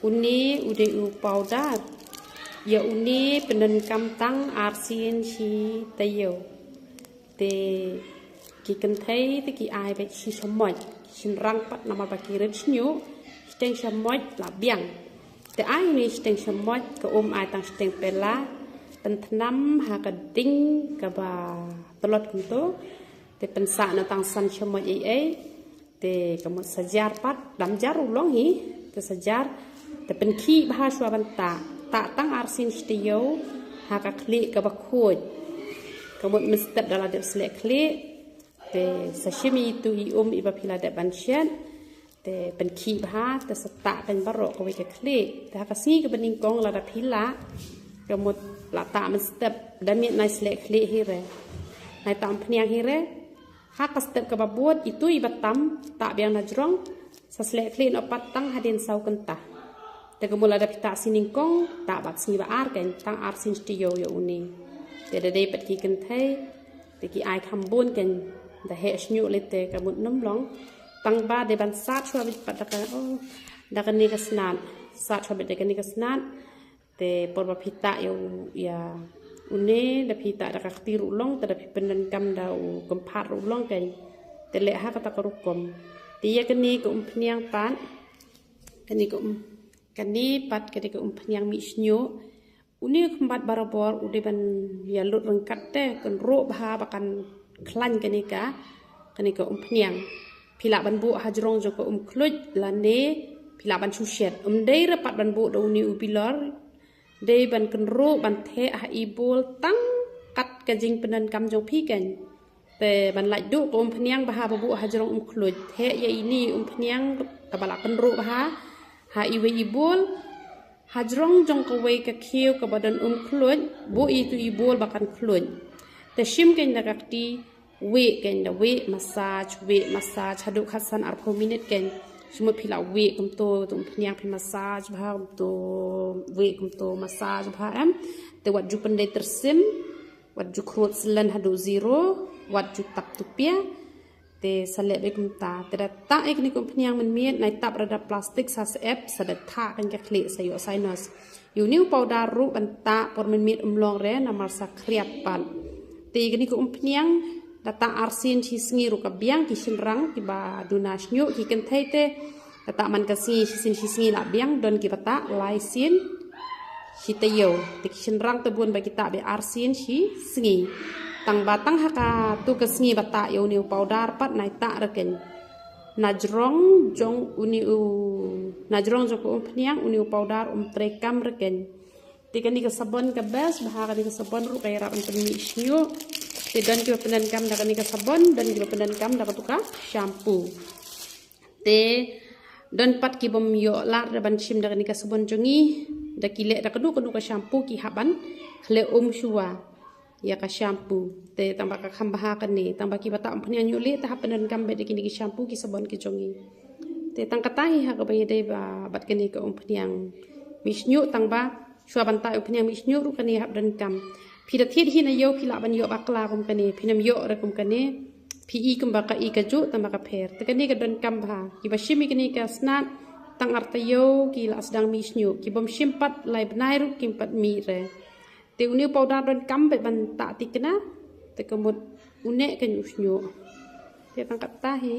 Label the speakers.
Speaker 1: uni udah powder ya uni pendenkam tang arsin si tayo te ki kan thấy te ki ai be si somoi sin rang pat nama baki rechnu steng somoi la biang te ai ni steng somoi ke ai tang steng pela pentanam ha ka ding ka ba telot kunto te pensa na tang san somoi ai te kamu sejar pat dam jar ulong hi te sejar te pen ki bha shwa ban ta tang arsin stiyo ha ka kli ka ba khoj kamu mestep dala de selek kli te sashimi itu i ba pila de ban shen te pen ki bha te seta pen baro ka we ka kli te ha ka si ka bening kong la da pila kamu la ta mestep da mi nai selek kli hi re nai tam pniang hi re hak step ke babuat itu ibatam tak biang najrong saslek clean opat tang hadin sau kentah te kemula ada pita siningkong tak bat singi ba ar kan tang ar sin stiyo ya uni te da dei pat ki kentai te ki ai khambun kan da he snyu lete kamut nomlong tang ba de ban sat chwa bit pat da da kan ni kasnan sat chwa bit da kan ni kasnan te por ba pita ya une da pita da kakti rulong da pipenan kam da kempar rulong kan te le ha kata karukom dia keni ko umpniang pan keni ko keni pat keni ko umpniang mi snyo uni kembat barabor ude ban ya lut rengkat te kan ro bha bakan klan keni ko umpniang pila ban bu hajrong jo ko kluj lane pila ban chushet dei rapat ban bu do uni ubilor dei ban kenro ban the a ibol tang kat kajing penan kam jong pi kan te ban laj du ko pniang baha babu hajrong khluj the ya ini pniang kabala kenro baha ha iwe ibol hajrong jong ko we ka khiu ka badan khluj bu itu ibol bakan khluj te shim kan da kakti we kan da we massage hadu khasan ar 4 minute kan semut pila we kum to pniang pi massage bha kum to we kum to massage bha am te wat ju pandai tersim wat ju khrot selan hadu zero wat ju tap tupia te salek be kum ta te da ta ek ni kum pniang man miet nai tap rada plastik sa ep sa da tha kan ka kle sayo sinus yu new powder ru ban ta por man miet long re na mar sa kriap pan te ni kum pniang data arsin chi sngi ru ka biang ki sinrang ki ba dunas nyu ki kan thai te data man ka si sin chi sngi la biang don ki bata lai sin chi te yo te ki sinrang te bun ba ki ta be arsin chi sngi tang batang haka tu ka sngi bata yo ni powder pat nai ta ra ken najrong jong uni u najrong jong ko pniang uni powder trekam ra ken te kan ni ka sabon ka bes bah ka ni ka sabon ru kay ra an mi snyu te dan ki penan kam da ni ka sabon dan ki penan kam da ka shampoo te dan pat ki bom yo lar da ban shim da ni ka sabon jongi da ki le da ka ka shampoo ki haban khle shua ya ka shampoo te tambah ka khamba ka ni tambah ki bata ampni anyu le ta penan kam be da ki shampoo ki sabon ki jongi te tang katahi ha ka be dei ba bat ka ni ka yang misnyu tang ba shua ban ta yang misnyu ru ka ni hab dan kam pi da thiet hi na yo pi la ban yo bakla kum kane pi nam yo ra kum kane pi i kum ba ka i ka ju tamba ka pher te kane ka don kam bha ki ba shimi kane ka snat tang arta yo ki la sedang mi snyu ki bom shimpat lai banai ru kim pat mi re te uni powder don kam be ban ta ti kana te kamut une kan snyu te tang kata hi